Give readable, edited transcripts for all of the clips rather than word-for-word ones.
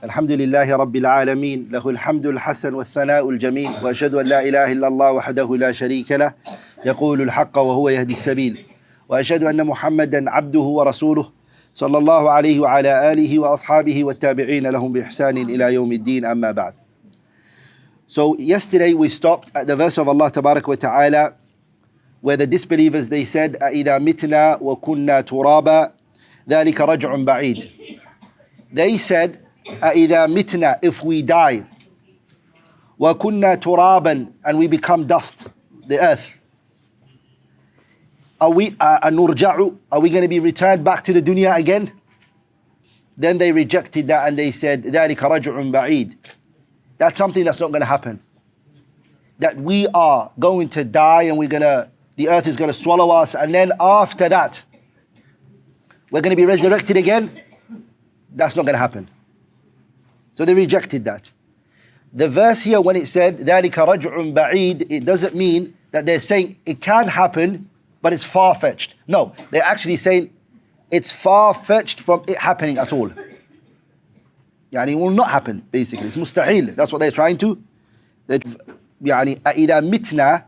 الحمد لله رب العالمين له الحمد الحسن والثناء الجميل وأشهد أن لا إله إلا الله وحده لا شريك له يقول الحق وهو يهدي السبيل وأشهد أن محمدا عبده ورسوله صلى الله عليه وعلى آله وأصحابه والتابعين لهم بإحسان إلى يوم الدين أما بعد. So yesterday we stopped at the verse of Allah Tabarak wa Ta'ala where the disbelievers they said أَإِذَا مِتْنَا وَكُنَّا تُرَابًا ذَلِكَ رَجْعٌ بَعِيدٌ. They said أَإِذَا مِتْنَا, if we die, وَكُنَّا تُرَابًا, and we become dust, the earth, أَنُرْجَعُ, are we going to be returned back to the dunya again? Then they rejected that and they said ذَلِكَ رَجْعٌ بَعِيدٌ. That's something that's not going to happen. That we are going to die and the earth is going to swallow us, and then after that we're going to be resurrected again. That's not going to happen. So they rejected that. The verse here, when it said ذَلِكَ رَجْعٌ بَعِيدٌ, it doesn't mean that they're saying it can happen, but it's far-fetched. No, they're actually saying it's far-fetched from it happening at all. Yani it will not happen, basically. It's mustahil. That's what they're trying to. Yani أَإِذَا مِتْنَا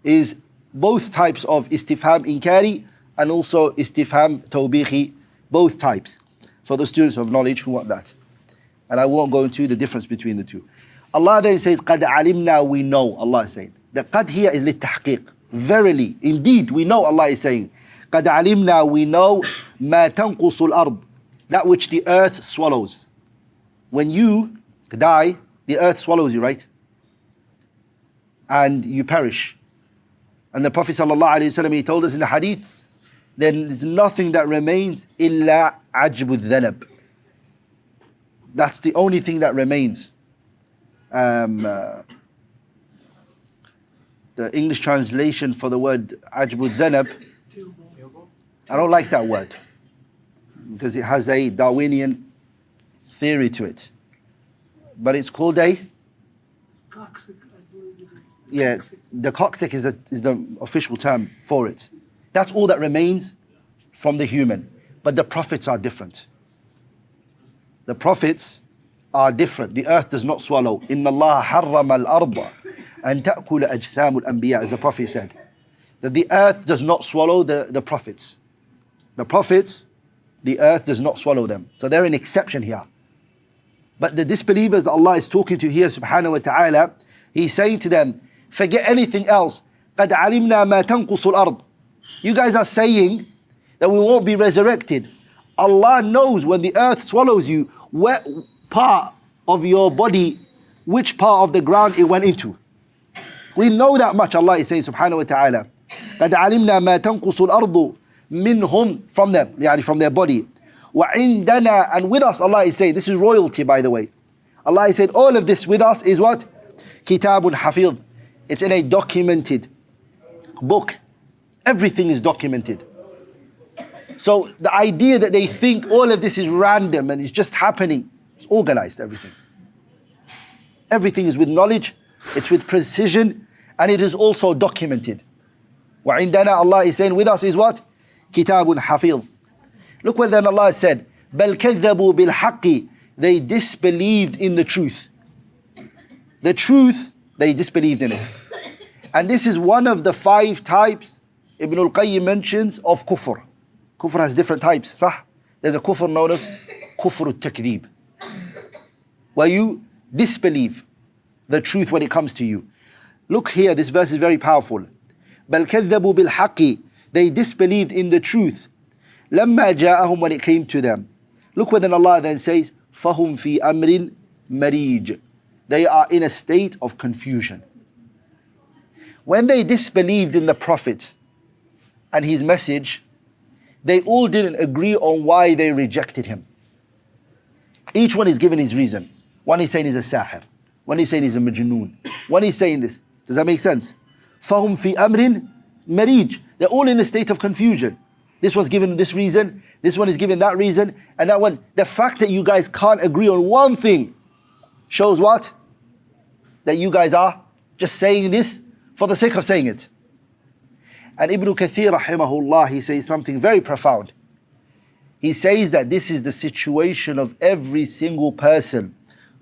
is both types of istifham inkari and also istifham tawbihi, both types. For the students of knowledge who want that. And I won't go into the difference between the two. Allah then says, قَدْ عَلِمْنَا, we know, Allah is saying. The qad here is لِلتحقيق. Verily, indeed, we know, Allah is saying. قَدْ عَلِمْنَا, we know, مَا تَنْقُصُ الْأَرْضِ, that which the earth swallows. When you die, the earth swallows you, right? And you perish. And the Prophet ﷺ, he told us in the hadith, there is nothing that remains إِلَّا عَجْبُ الذَّنَبِ. That's the only thing that remains. The English translation for the word عَجْبُ الذَّنَبِ, I don't like that word because it has a Darwinian theory to it. But it's called a coccyx, I believe it is. Yeah, the coccyx is the official term for it. That's all that remains from the human. But the prophets are different. The prophets are different. The earth does not swallow. إِنَّ اللَّهَ حَرَّمَ الْأَرْضَ أَن تَأْكُلَ أَجْسَامُ الْأَنْبِيَاءِ, as the Prophet said. That the earth does not swallow the prophets. The prophets, the earth does not swallow them. So they're an exception here. But the disbelievers Allah is talking to here, subhanahu wa ta'ala, He's saying to them, forget anything else. قَدْ عَلِمْنَا مَا تَنْقُصُ الْأَرْضِ. You guys are saying that we won't be resurrected. Allah knows when the earth swallows you, what part of your body, which part of the ground it went into. We know that much, Allah is saying subhanahu wa ta'ala. قَدْ عَلِمْنَا مَا تَنْقُصُ الْأَرْضُ مِنْهُمْ, from them, يعني from their body. وَعِنْدَنَا, and with us, Allah is saying, this is royalty by the way. Allah is saying all of this with us is what? Kitabun hafidh. It's in a documented book. Everything is documented. So the idea that they think all of this is random and it's just happening, it's organized, everything. Everything is with knowledge, it's with precision, and it is also documented. وَعِنْدَنَا, Allah is saying with us is what? Kitabun hafidh. Look what then Allah said, بَلْ كَذَّبُوا بِالْحَقِّ, they disbelieved in the truth. The truth, they disbelieved in it. And this is one of the 5 types Ibn al-Qayyim mentions of kufr. Kufr has different types, صح? There's a kufr known as kufr al-takdeeb, where you disbelieve the truth when it comes to you. Look here, this verse is very powerful. بَلْ كَذَّبُوا بِالْحَقِّ, they disbelieved in the truth. لَمَّا جَاءَهُمْ, when it came to them. Look what then Allah then says, فَهُمْ فِي أَمْرٍ مَرِيجٍ, they are in a state of confusion. When they disbelieved in the Prophet and his message, they all didn't agree on why they rejected him. Each one is given his reason. One is saying he's a sahir. One is saying he's a majnoon. One is saying this. Does that make sense? فَهُمْ فِي أَمْرٍ مَرِيجٍ, they're all in a state of confusion. This one's given this reason, this one is given that reason, and that one. The fact that you guys can't agree on one thing shows what? That you guys are just saying this for the sake of saying it. And Ibn Kathir rahimahullah, he says something very profound. He says that this is the situation of every single person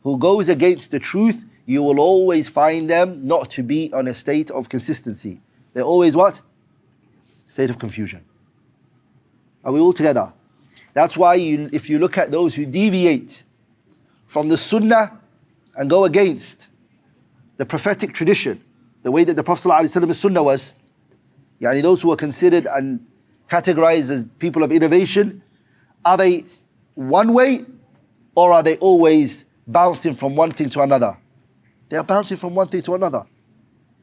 who goes against the truth. You will always find them not to be on a state of consistency. They're always what? State of confusion. Are we all together? That's why if you look at those who deviate from the sunnah and go against the prophetic tradition, the way that the Prophet ﷺ's sunnah was, yani those who are considered and categorized as people of innovation, are they one way or are they always bouncing from one thing to another? They are bouncing from one thing to another.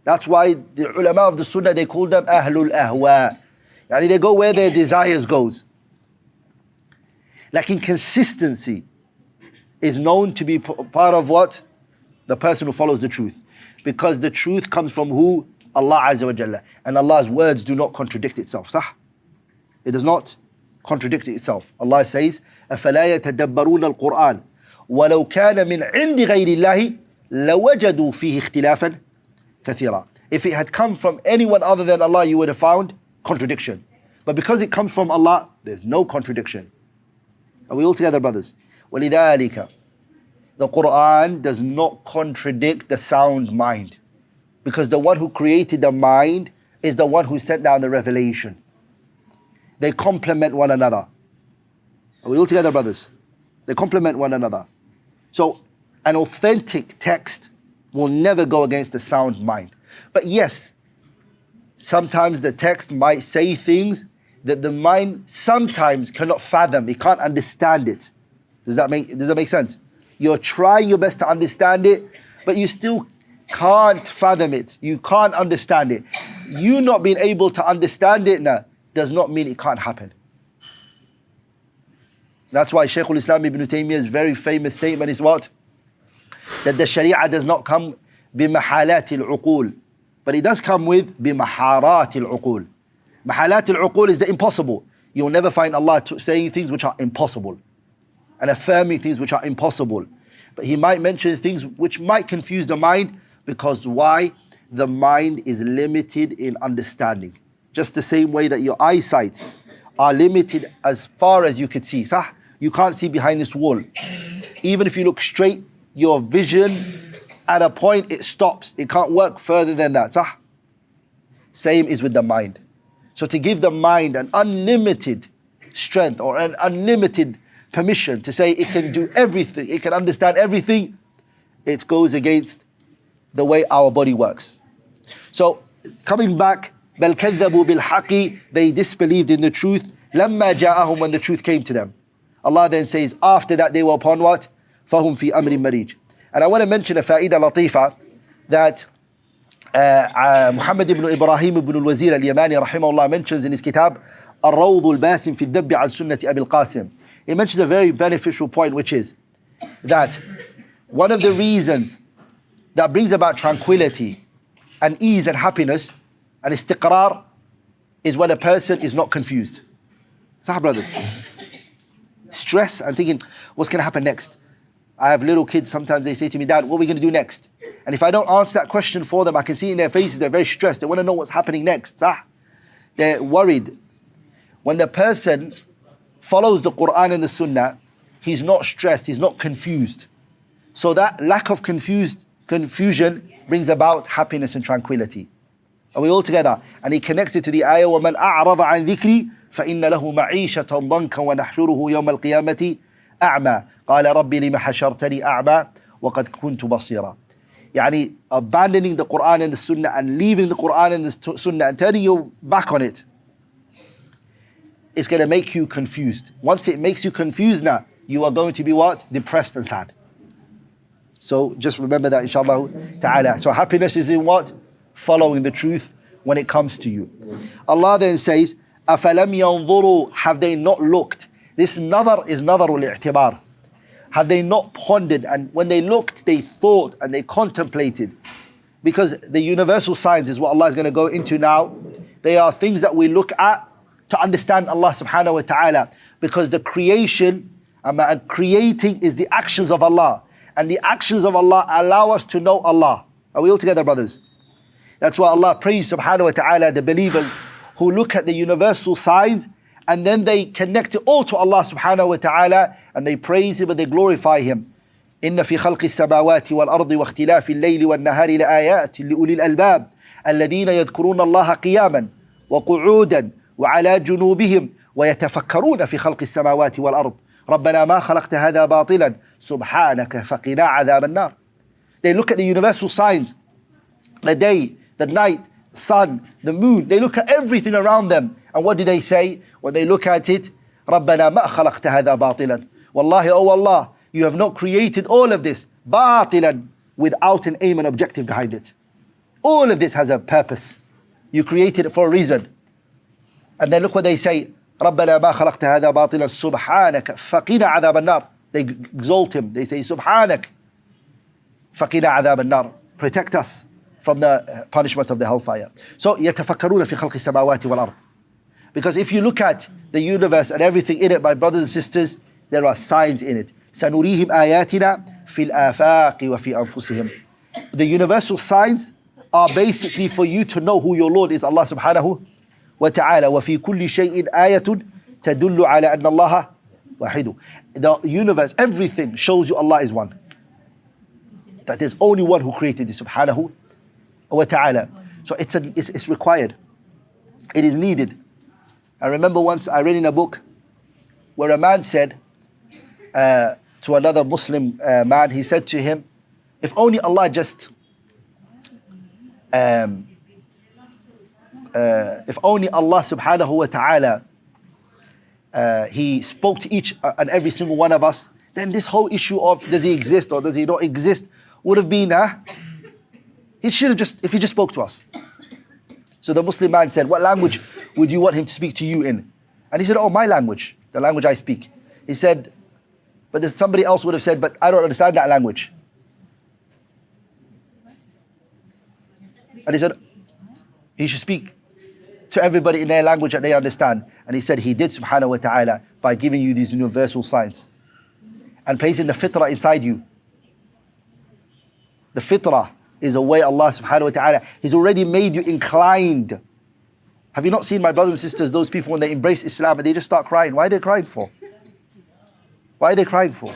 That's why the ulama of the sunnah, they call them ahlul ahwa. Yani they go where their desires goes. Like in consistency is known to be part of what? The person who follows the truth. Because the truth comes from who? Allah Azza wa Jalla. And Allah's words do not contradict itself. Sah? It does not contradict itself. Allah says, أَفَلَا يَتَدَبَّرُونَ الْقُرْآنَ وَلَوْ كَانَ مِنْ عِنْدِ غَيْرِ اللَّهِ لَوَجَدُوا فِيهِ اخْتِلَافًا كَثِيرًا. If it had come from anyone other than Allah, you would have found contradiction. But because it comes from Allah, there's no contradiction. Are we all together, brothers? وَلِذَلِكَ The Quran does not contradict the sound mind. Because the one who created the mind is the one who sent down the revelation. They complement one another. Are we all together, brothers? They complement one another. So an authentic text will never go against the sound mind. But yes, sometimes the text might say things that the mind sometimes cannot fathom. It can't understand it. Does that make sense? You're trying your best to understand it, but you still can't fathom it. You can't understand it. You not being able to understand it now does not mean it can't happen. That's why Shaykh al-Islam ibn Taymiyyah's very famous statement is what? That the Sharia does not come بِمَحَالَاتِ الْعُقُولِ, but it does come with بِمَحَارَاتِ الْعُقُولِ. Mahalat al-uqul is the impossible. You'll never find Allah saying things which are impossible and affirming things which are impossible. But He might mention things which might confuse the mind, because why? The mind is limited in understanding. Just the same way that your eyesights are limited as far as you could see. Sah? You can't see behind this wall. Even if you look straight, your vision at a point it stops. It can't work further than that. Sah? Same is with the mind. So to give the mind an unlimited strength or an unlimited permission to say it can do everything, it can understand everything, it goes against the way our body works. So coming back, بَلْ كَذَّبُوا بِالْحَقِّ, they disbelieved in the truth, لَمَّا جَاءَهُمْ, when the truth came to them. Allah then says, after that they were upon what? فَهُمْ فِي أَمْرٍ مَرِيجٍ. And I want to mention a fa'idah latifa that Muhammad ibn Ibrahim ibn al-Wazir al-Yamani rahimahullah mentions in his kitab الروض الباسم في الذب عن سنة أبي القاسم. He mentions a very beneficial point, which is that one of the reasons that brings about tranquility and ease and happiness and istiqrar is when a person is not confused. Sahih brothers, stress and thinking, what's going to happen next? I have little kids, sometimes they say to me, Dad, what are we going to do next? And if I don't answer that question for them, I can see in their faces, they're very stressed. They want to know what's happening next. They're worried. When the person follows the Quran and the Sunnah, he's not stressed, he's not confused. So that lack of confusion brings about happiness and tranquility. Are we all together? And he connects it to the ayah, وَمَنْ أَعْرَضَ عَنْ ذِكْرِي فَإِنَّ لَهُ مَعِيشَةً ضَنْكًا وَنَحْشُرُهُ يَوْمَ الْقِيَامَةِ أعمى قال ربي لم حشرتني أعمى وقد كنت بصيرا. يعني abandoning the Quran and the Sunnah and leaving the Quran and the Sunnah and turning your back on it is going to make you confused. Once it makes you confused now, you are going to be what? Depressed and sad. So just remember that, inshallah ta'ala. So happiness is in what? Following the truth when it comes to you. Allah then says, أَفَلَمْ يَنظُرُوا, have they not looked? This nadar is nadarul i'tibar. Have they not pondered? And when they looked, they thought and they contemplated. Because the universal signs is what Allah is going to go into now. They are things that we look at to understand Allah subhanahu wa ta'ala. Because the creation and creating is the actions of Allah. And the actions of Allah allow us to know Allah. Are we all together, brothers? That's why Allah praised subhanahu wa ta'ala the believers who look at the universal signs and then they connect it all to Allah subhanahu wa ta'ala, and they praise Him and they glorify Him. إن في خلق السماوات والأرض واختلاف الليل والنهار لآيات لأولي الألباب الذين يذكرون الله قياما وقعودا وعلى جنوبهم ويتفكرون في خلق السماوات والأرض ربنا ما خلقت هذا باطلا سبحانك فقنا عذاب النار. They look at the universal signs, the day, the night, the sun, the moon. They look at everything around them. And what do they say when they look at it? ربنا ما خلقت هذا باطلا. Wallahi, oh Allah, you have not created all of this باطلا, without an aim and objective behind it. All of this has a purpose. You created it for a reason. And then look what they say. ربنا ما خلقت هذا باطلا سبحانك فقنا عذاب النار. They exalt Him. They say سبحانك فقنا عذاب النار. Protect us from the punishment of the hellfire. So يتفكرون في خلق السماوات والأرض. Because if you look at the universe and everything in it, my brothers and sisters, there are signs in it. سنريهم آياتنا في الآفاق وفي أنفسهم. The universal signs are basically for you to know who your Lord is, Allah subhanahu wa ta'ala. وفي كل شيء آية تدل على أن الله واحد. The universe, everything shows you Allah is one. That there's only one who created it, subhanahu wa ta'ala. So it's required. It is needed. I remember once I read in a book where a man said to another Muslim man, he said to him, if only Allah just if only Allah subhanahu wa ta'ala He spoke to each and every single one of us, then this whole issue of does He exist or does He not exist would have been He should have just, if He just spoke to us. So the Muslim man said, what language would you want Him to speak to you in? And he said, oh, my language, the language I speak. He said, but there's somebody else would have said, but I don't understand that language. And he said, he should speak to everybody in their language that they understand. And he said he did, subhanahu wa ta'ala, by giving you these universal signs and placing the fitrah inside you. The fitrah is a way Allah subhanahu wa ta'ala, He's already made you inclined. Have you not seen, my brothers and sisters, those people when they embrace Islam and they just start crying? Why are they crying for? Why are they crying for?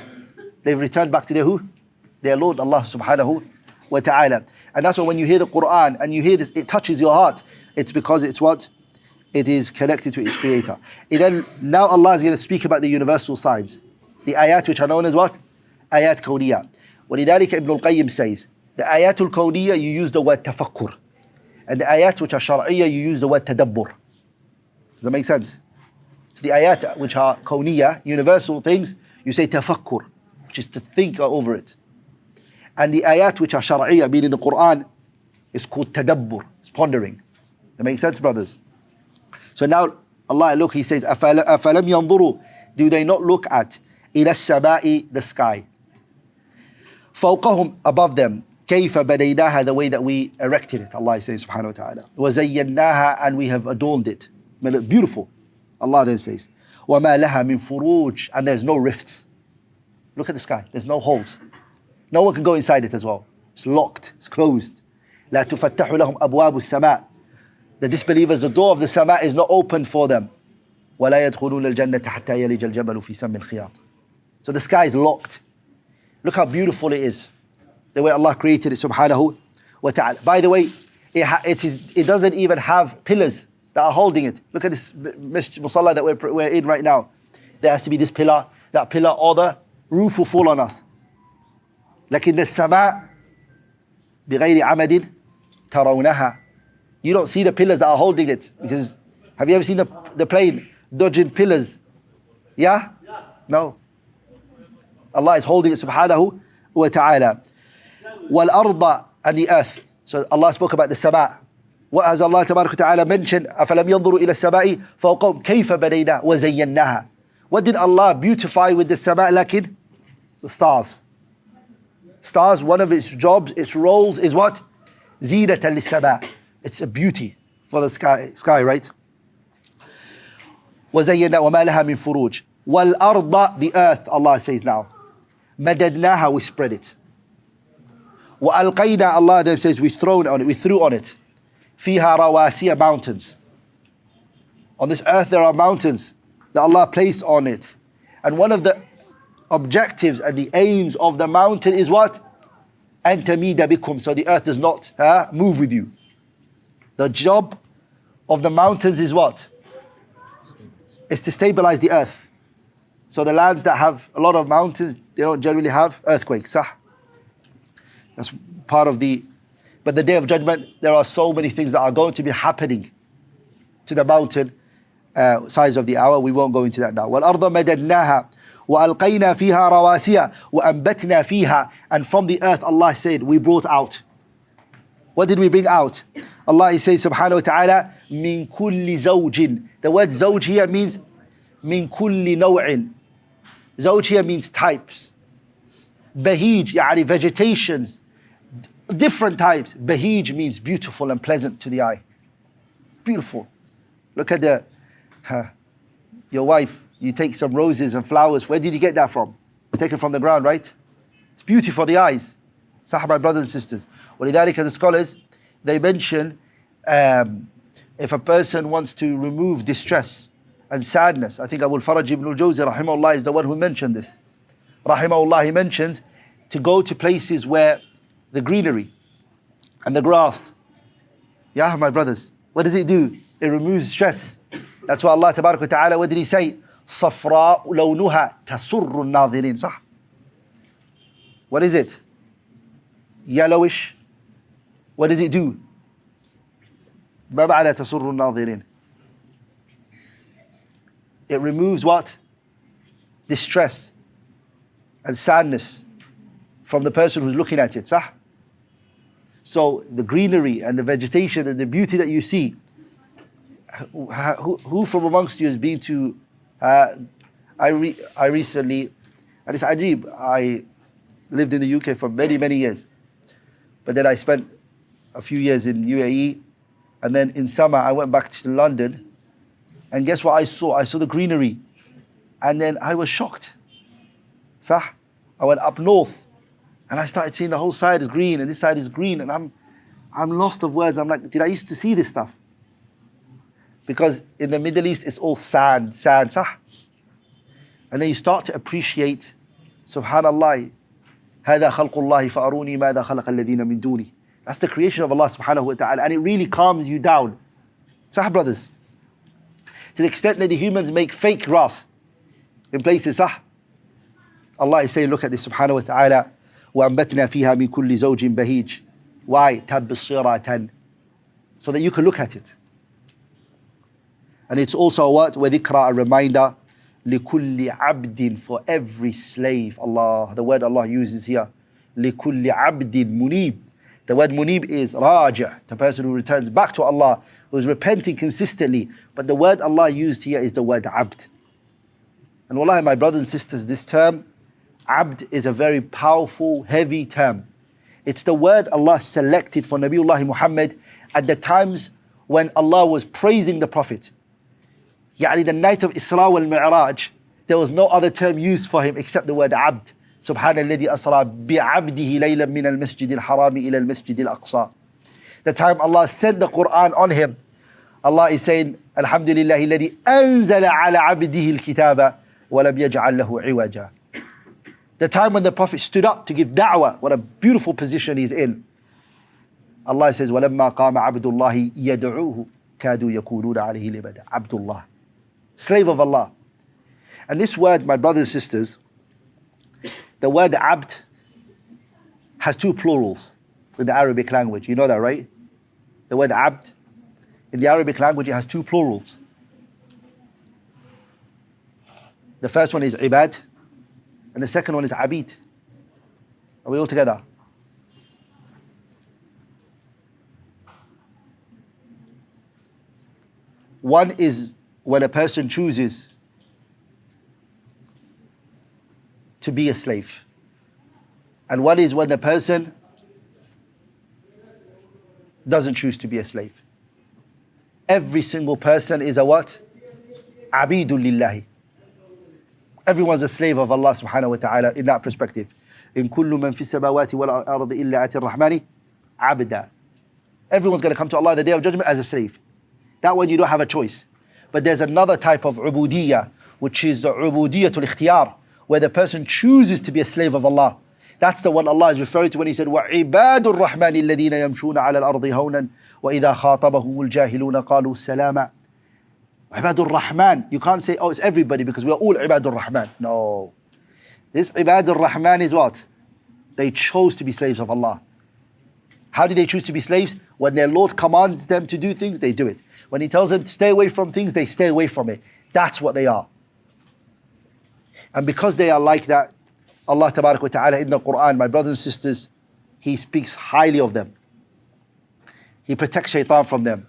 They've returned back to their who? Their Lord, Allah subhanahu wa ta'ala. And that's why when you hear the Quran and you hear this, it touches your heart. It's because it's what? It is connected to its creator. And then now Allah is going to speak about the universal signs. The ayat which are known as what? Ayat kawniyah. وَلِذَلِكَ Ibn al-Qayyim says, the ayatul kawniyah, you use the word tafakkur. And the ayat which are shar'iyah, you use the word tadabbur. Does that make sense? So the ayat which are kawniyah, universal things, you say tafakkur, which is to think over it. And the ayat which are shar'iyah, meaning the Quran, is called tadabbur, it's pondering. That makes sense, brothers? So now, Allah, look, He says, أَفَلَمْ يَنظُرُوا, do they not look at إِلَى السَّمَاءِ, the sky? فَوْقَهُمْ, above them, كَيْفَ بَنَيْنَاهَا, the way that we erected it, Allah says, subhanahu wa ta'ala. وَزَيَّنَّاهَا, and we have adorned it. Beautiful. Allah then says, وَمَا لَهَا مِن فُرُوجٍ, and there's no rifts. Look at the sky, there's no holes. No one can go inside it as well. It's locked, it's closed. لَا تُفَتَّحُ لَهُمْ أَبْوَابُ السَّمَاءِ, the disbelievers, the door of the sama is not open for them. وَلَا يَدْخُلُونَ الْجَنَّةَ حَتَّى يَلِجَ الْجَبَلُ فِي سَمِّ الْخِيَاطِ. So the sky is locked. Look how beautiful it is. The way Allah created it, subhanahu wa ta'ala. By the way, it doesn't even have pillars that are holding it. Look at this musalla that we're in right now. There has to be this pillar, that pillar, or the roof will fall on us. لكن السماء بغير عمد ترونها. You don't see the pillars that are holding it. Because have you ever seen the plane dodging pillars? Yeah? No. Allah is holding it, subhanahu wa ta'ala. وَالْأَرْضَ, and the earth. So Allah spoke about the sama. What has Allah tabarak wa ta'ala mentioned? أَفَلَمْ يَنظُرُوا إِلَى السَّمَاءِ فَوْقَهُمْ كَيْفَ بَنَيْنَاهَا وَزَيَّنَّاهَا. What did Allah beautify with the sama? Lakin the stars. Stars, one of its jobs, its roles is what? زِينَةً لِلسَّمَاءِ. It's a beauty for the sky, right? وَزَيَّنَّا وَمَا لَهَا مِن فُرُوجٍ. وَالْأَرْضَ, the earth, Allah says now. مَدَدْنَاهَا, we spread it. وَأَلْقَيْنَا, Allah then says we threw on it. فِيهَا رَوَاسِيَ, mountains. On this earth there are mountains. that Allah placed on it. And one of the objectives and the aims of the mountain is what? أَن تَمِيدَ بِكُمْ, so the earth does not move with you. The job of the mountains is what? It's to stabilize the earth. So the lands that have a lot of mountains, they don't generally have earthquakes. That's part of the... But the Day of Judgment, there are so many things that are going to be happening to the mountain size of the hour. We won't go into that now. وَالْأَرْضَ مَدَدْنَاهَا وَأَلْقَيْنَا فِيهَا رَوَاسِيَ وَأَنْبَتْنَا فِيهَا. And from the earth, Allah said, we brought out. What did we bring out? Allah says, subhanahu wa ta'ala, مِن كُلِّ زَوْجٍ. The word zawj here means مِن كُلِّ نَوْعٍ. Zawj here means types. Bahij, يعني vegetations, different types. Bahij means beautiful and pleasant to the eye. Beautiful. Look at your wife, you take some roses and flowers. Where did you get that from? It's taken from the ground, right? It's beauty for the eyes. Sahaba, my brothers and sisters. ولذلك the scholars, they mention if a person wants to remove distress and sadness. I think Abu al-Faraj ibn al-Jawzi, rahimahullah, is the one who mentioned this. Rahimahullah, he mentions to go to places where the greenery and the grass. Yeah, my brothers, what does it do? It removes stress. That's why Allah tabarak wa ta'ala, what did he say? صَفْرَاءُ لَوْنُهَا تَسُرُّ النَّاظِرِينَ. صح? What is it? Yellowish. What does it do? ما معنى تسر الناظرين? It removes what? Distress and sadness from the person who's looking at it. صح? So the greenery and the vegetation and the beauty that you see, who from amongst you has been to, I recently, and it's ajib, I lived in the UK for many, many years. But then I spent a few years in UAE, and then in summer I went back to London, and guess what I saw? I saw the greenery, and then I was shocked. Sah? I went up north, and I started seeing the whole side is green, and this side is green, and I'm lost of words. I'm like, did I used to see this stuff? Because in the Middle East, it's all sand, sah? And then you start to appreciate, subhanallah, هذا خلق الله فأروني ماذا خلق الذين من دوني. That's the creation of Allah subhanahu wa ta'ala, and it really calms you down. Sah, brothers? To the extent that the humans make fake grass in places, sah? Allah is saying, look at this subhanahu wa ta'ala, وَأَنْبَتْنَا فِيهَا مِن كُلِّ زَوْجٍ بَهِيجٍ. Why? تَبْصِرَةً. So that you can look at it. And it's also what? وَذِكْرَى, a reminder, لِكُلِّ عَبْدٍ, for every slave. Allah, the word Allah uses here, لِكُلِّ عَبْدٍ munib. The word munib is raja', the person who returns back to Allah, who is repenting consistently. But the word Allah used here is the word abd. And wallahi, my brothers and sisters, this term, abd, is a very powerful, heavy term. It's the word Allah selected for Nabiullah Muhammad at the times when Allah was praising the Prophet. Yani the night of Isra wal Mi'raj, there was no other term used for him except the word abd. سبحان الذي أسرى بعبده ليلا من المسجد الحرام إلى المسجد الأقصى. The time Allah sent the Quran on him, Allah is saying, الحمد لله الذي أنزل على عبده الكتاب ولم يجعل له عوجا. The time when the Prophet stood up to give da'wah, what a beautiful position he's in. Allah says, وَلَمَّا قَامَ عَبْدُ اللَّهِ يَدْعُوهُ كَادُوا يَكُونُونَ عَلَيْهِ لِبَدًا. Abdullah, slave of Allah. And this word, my brothers and sisters, the word abd has two plurals in the Arabic language. You know that, right? The word abd, in the Arabic language, it has two plurals. The first one is ibad, and the second one is abid. Are we all together? One is when a person chooses to be a slave. And one is when the person doesn't choose to be a slave. Every single person is a what? Abidul lillahi. Everyone's a slave of Allah subhanahu wa ta'ala in that perspective. In kullu man fi samawati wal ardi illa ati ar-rahmani abda. Everyone's going to come to Allah the Day of Judgment as a slave. That one you don't have a choice. But there's another type of ubudiyya which is the ubudiyatul ikhtiyar, where the person chooses to be a slave of Allah. That's the one Allah is referring to when He said, وَعِبَادُ الرَّحْمَنِ الَّذِينَ يَمْشُونَ عَلَى الْأَرْضِ هَوْنًا وَإِذَا خَاطَبَهُمُ الْجَاهِلُونَ قَالُوا سَلَامًا. Ibadur Rahman. You can't say, oh, it's everybody because we're all Ibadur Rahman. No. This Ibadur Rahman is what? They chose to be slaves of Allah. How did they choose to be slaves? When their Lord commands them to do things, they do it. When He tells them to stay away from things, they stay away from it. That's what they are. And because they are like that, Allah Tabarak wa Ta'ala in the Quran, my brothers and sisters, He speaks highly of them. He protects shaitan from them.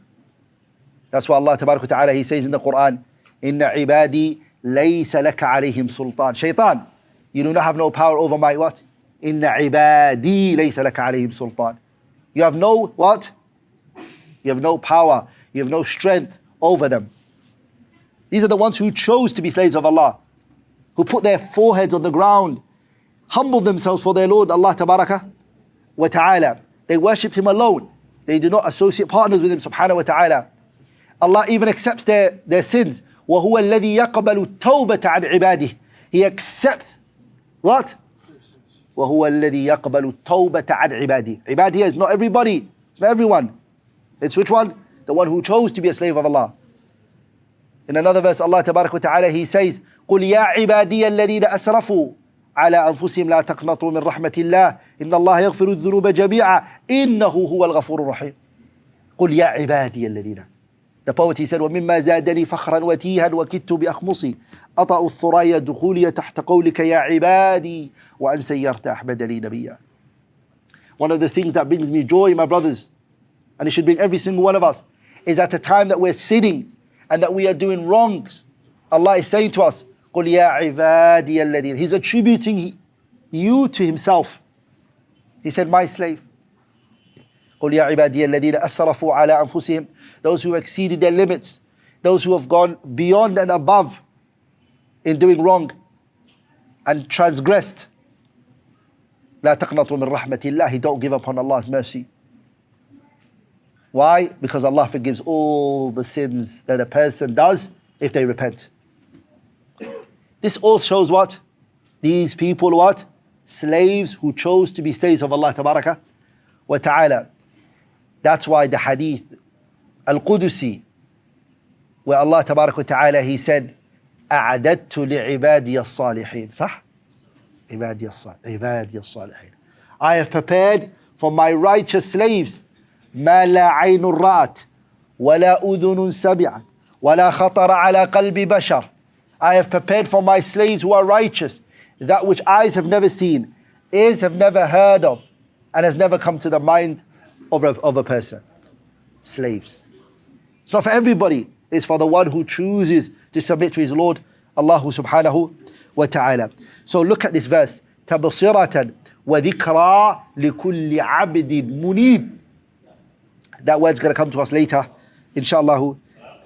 That's why Allah Tabarak wa Ta'ala, He says in the Quran, Inna ibadi laysa laka alayhim sultan. Shaitan, you do not have no power over my what? Inna ibadi laysa laka alayhim sultan. You have no what? You have no power. You have no strength over them. These are the ones who chose to be slaves of Allah, who put their foreheads on the ground, humbled themselves for their Lord, Allah Tabaraka wa Ta'ala. They worship Him alone. They do not associate partners with Him, subhanahu wa ta'ala. Allah even accepts their sins. وَهُوَ الَّذِي يَقْبَلُ التَّوْبَةَ عَنْ عِبَادِهِ. He accepts what? وَهُوَ الَّذِي يَقْبَلُ التَّوْبَةَ عَنْ عِبَادِهِ. Ibad here is not everybody, it's not everyone. It's which one? The one who chose to be a slave of Allah. In another verse, Allah Tabarak wa Ta'ala, He says, قُلْ يَا عِبَادِيَ الَّذِينَ أَسْرَفُوا على أنفسهم لا تقنطوا من رحمة الله إن الله يغفر الذنوب جميعا إنه هو الغفور الرحيم. قل يا عبادي الذين. The poet, he said, ومما زادني فخرا وتيها وكدت بأخمصي أطأ الثريا دخولي تحت قولك يا عبادي وأن سيرت أحمد لي نبيا. One of the things that brings me joy, my brothers, and it should bring every single one of us, is at the time that we're sinning and that we are doing wrongs, Allah is saying to us, قُلْ يَا عِبَادِيَ الَّذِينَ. He's attributing you to Himself. He said, my slave. قُلْ يَا عِبَادِيَ الَّذِينَ أَسْرَفُوا عَلَىٰ أَنفُسِهِمْ. Those who exceeded their limits, those who have gone beyond and above in doing wrong and transgressed. لَا تَقْنَطُوا مِنْ رَحْمَةِ اللَّهِ. Don't give up on Allah's mercy. Why? Because Allah forgives all the sins that a person does if they repent. This all shows what? These people what? Slaves who chose to be slaves of Allah Tabaraka wa Ta'ala. That's why the hadith Al-Qudusi, where Allah Tabaraka wa Ta'ala, He said, أَعْدَدْتُ لِعِبَادِيَ الصَّالِحِينَ. صح? عِبَادِيَ الصَّالِحِينَ. I have prepared for my righteous slaves مَا لَا عَيْنٌ رَأَتْ وَلَا أُذُنٌ سَمِعَتْ وَلَا خَطَرَ عَلَى قَلْبِ بَشَرٍ. I have prepared for my slaves who are righteous that which eyes have never seen, ears have never heard of, and has never come to the mind of a person. Slaves. It's not for everybody. It's for the one who chooses to submit to his Lord, Allah subhanahu wa ta'ala. So look at this verse. تَبْصِرَةً وَذِكْرَى لِكُلِّ عَبْدٍ مُنِيبٍ. That word's going to come to us later, inshallah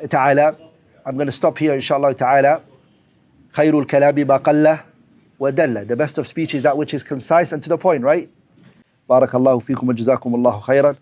ta'ala. I'm going to stop here, inshallah ta'ala. خَيْرُ الْكَلَامِ مَا قَلَّ وَدَلَّ. The best of speech is that which is concise and to the point, right? بارك الله فيكم وجزاكم الله خيرا.